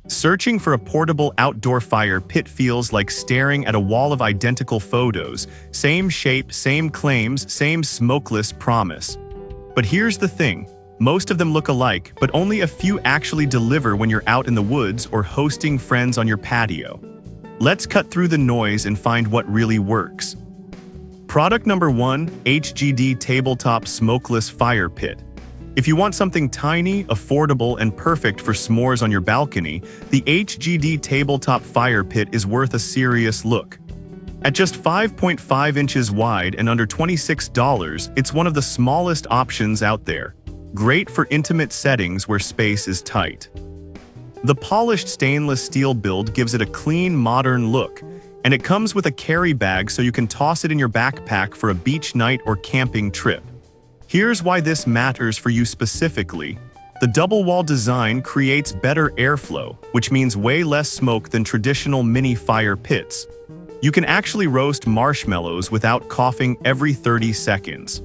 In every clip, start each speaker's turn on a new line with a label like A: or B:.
A: Searching for a portable outdoor fire pit feels like staring at a wall of identical photos. Same shape, same claims, same smokeless promise. But here's the thing. Most of them look alike, but only a few actually deliver when you're out in the woods or hosting friends on your patio. Let's cut through the noise and find what really works. Product number 1, HGD Tabletop Smokeless Fire Pit. If you want something tiny, affordable, and perfect for s'mores on your balcony, the HGD Tabletop Fire Pit is worth a serious look. At just 5.5 inches wide and under $26, it's one of the smallest options out there. Great for intimate settings where space is tight. The polished stainless steel build gives it a clean, modern look, and it comes with a carry bag so you can toss it in your backpack for a beach night or camping trip. Here's why this matters for you specifically. The double-wall design creates better airflow, which means way less smoke than traditional mini fire pits. You can actually roast marshmallows without coughing every 30 seconds.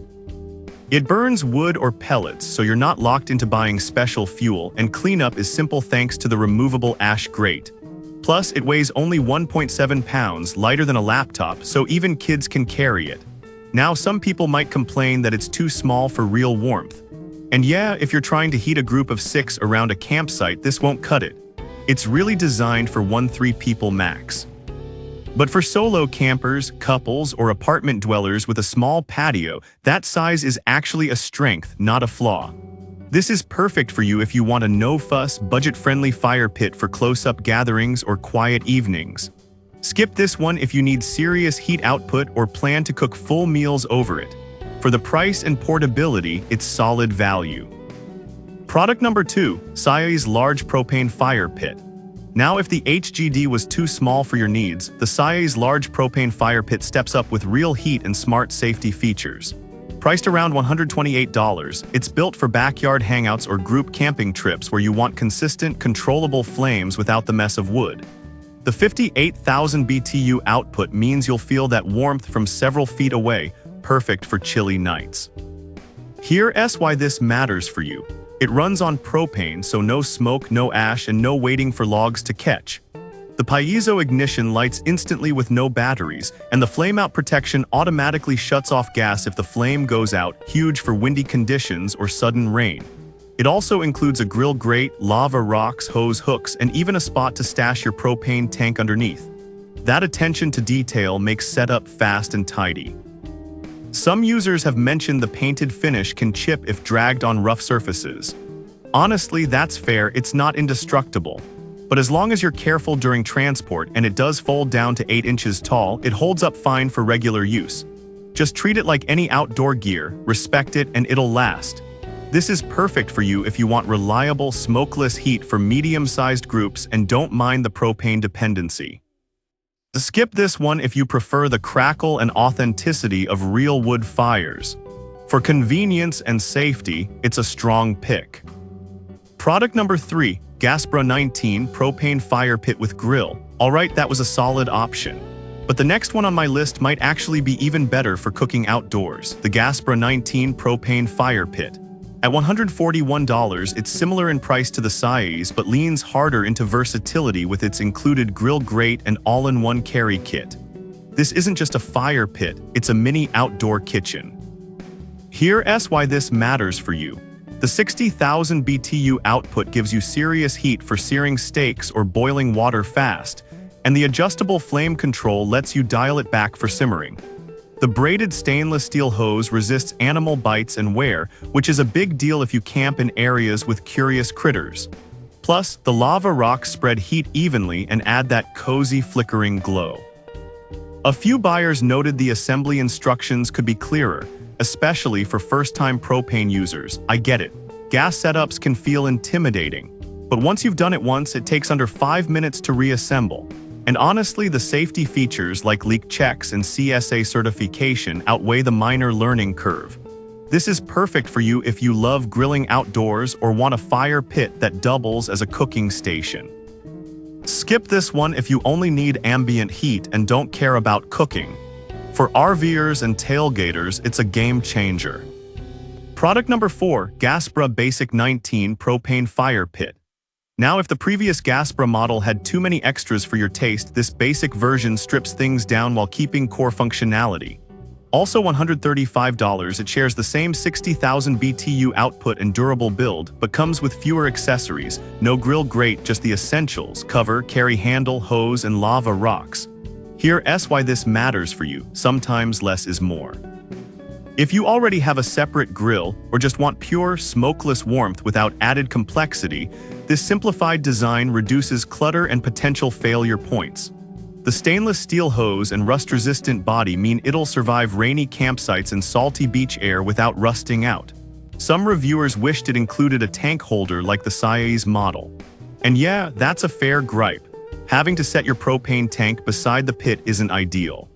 A: It burns wood or pellets, so you're not locked into buying special fuel, and cleanup is simple thanks to the removable ash grate. Plus, it weighs only 1.7 pounds, lighter than a laptop, so even kids can carry it. Now, some people might complain that it's too small for real warmth. And yeah, if you're trying to heat a group of 6 around a campsite, this won't cut it. It's really designed for 1-3 people max. But for solo campers, couples, or apartment dwellers with a small patio, that size is actually a strength, not a flaw. This is perfect for you if you want a no-fuss, budget-friendly fire pit for close-up gatherings or quiet evenings. Skip this one if you need serious heat output or plan to cook full meals over it. For the price and portability, it's solid value. Product number 2, Sia's Large Propane Fire Pit. Now, if the HGD was too small for your needs, the Sia's Large Propane Fire Pit steps up with real heat and smart safety features. Priced around $128, it's built for backyard hangouts or group camping trips where you want consistent, controllable flames without the mess of wood. The 58,000 BTU output means you'll feel that warmth from several feet away, perfect for chilly nights. Here's why this matters for you. It runs on propane, so no smoke, no ash, and no waiting for logs to catch. The piezo ignition lights instantly with no batteries, and the flame-out protection automatically shuts off gas if the flame goes out, huge for windy conditions or sudden rain. It also includes a grill grate, lava rocks, hose hooks, and even a spot to stash your propane tank underneath. That attention to detail makes setup fast and tidy. Some users have mentioned the painted finish can chip if dragged on rough surfaces. Honestly, that's fair, it's not indestructible. But as long as you're careful during transport and it does fold down to 8 inches tall, it holds up fine for regular use. Just treat it like any outdoor gear, respect it, and it'll last. This is perfect for you if you want reliable, smokeless heat for medium-sized groups and don't mind the propane dependency. Skip this one if you prefer the crackle and authenticity of real wood fires. For convenience and safety, it's a strong pick. Product number 3, Gaspra 19 Propane Fire Pit with Grill. Alright, that was a solid option. But the next one on my list might actually be even better for cooking outdoors, the Gaspra 19 Propane Fire Pit. At $141, it's similar in price to the Sia's but leans harder into versatility with its included grill grate and all-in-one carry kit. This isn't just a fire pit, it's a mini outdoor kitchen. Here's why this matters for you. The 60,000 BTU output gives you serious heat for searing steaks or boiling water fast, and the adjustable flame control lets you dial it back for simmering. The braided stainless steel hose resists animal bites and wear, which is a big deal if you camp in areas with curious critters. Plus, the lava rocks spread heat evenly and add that cozy flickering glow. A few buyers noted the assembly instructions could be clearer, especially for first-time propane users. I get it. Gas setups can feel intimidating, but once you've done it once, it takes under 5 minutes to reassemble. And honestly, the safety features like leak checks and CSA certification outweigh the minor learning curve. This is perfect for you if you love grilling outdoors or want a fire pit that doubles as a cooking station. Skip this one if you only need ambient heat and don't care about cooking. For RVers and tailgaters, it's a game changer. Product number 4, Gaspra Basic 19 Propane Fire Pit. Now, if the previous Gaspra model had too many extras for your taste, this basic version strips things down while keeping core functionality. Also $135, it shares the same 60,000 BTU output and durable build, but comes with fewer accessories. No grill grate, just the essentials: cover, carry handle, hose, and lava rocks. Here's why this matters for you. Sometimes less is more. If you already have a separate grill or just want pure, smokeless warmth without added complexity, this simplified design reduces clutter and potential failure points. The stainless steel hose and rust-resistant body mean it'll survive rainy campsites and salty beach air without rusting out. Some reviewers wished it included a tank holder like the Siamese model. And yeah, that's a fair gripe. Having to set your propane tank beside the pit isn't ideal.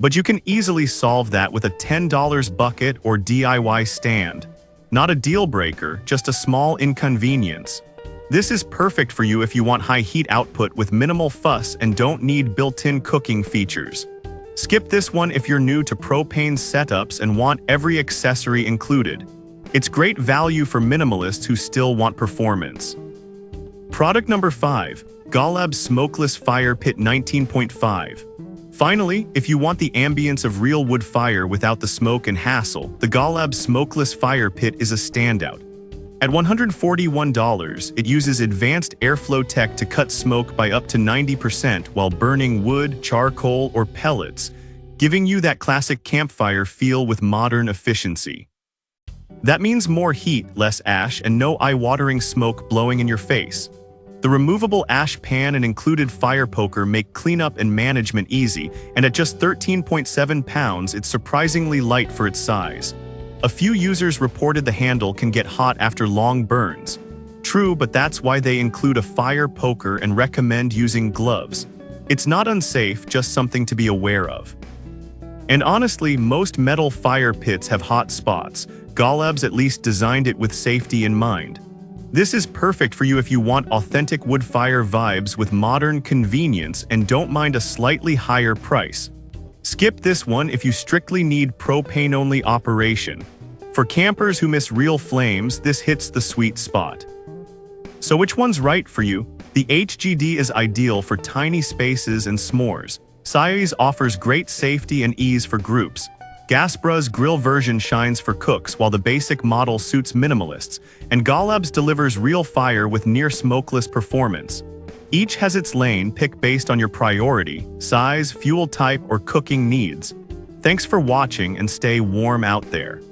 A: But you can easily solve that with a $10 bucket or DIY stand. Not a deal breaker, just a small inconvenience. This is perfect for you if you want high heat output with minimal fuss and don't need built-in cooking features. Skip this one if you're new to propane setups and want every accessory included. It's great value for minimalists who still want performance. Product number 5. Golab Smokeless Fire Pit 19.5. Finally, if you want the ambience of real wood fire without the smoke and hassle, the Golab Smokeless Fire Pit is a standout. At $141, it uses advanced airflow tech to cut smoke by up to 90% while burning wood, charcoal, or pellets, giving you that classic campfire feel with modern efficiency. That means more heat, less ash, and no eye-watering smoke blowing in your face. The removable ash pan and included fire poker make cleanup and management easy, and at just 13.7 pounds, it's surprisingly light for its size. A few users reported the handle can get hot after long burns. True, but that's why they include a fire poker and recommend using gloves. It's not unsafe, just something to be aware of. And honestly, most metal fire pits have hot spots. Golab's at least designed it with safety in mind. This is perfect for you if you want authentic wood fire vibes with modern convenience and don't mind a slightly higher price. Skip this one if you strictly need propane-only operation. For campers who miss real flames, this hits the sweet spot. So which one's right for you? The HGD is ideal for tiny spaces and s'mores. Siamese offers great safety and ease for groups. Gaspra's grill version shines for cooks while the basic model suits minimalists, and Golab's delivers real fire with near-smokeless performance. Each has its lane, pick based on your priority, size, fuel type, or cooking needs. Thanks for watching and stay warm out there.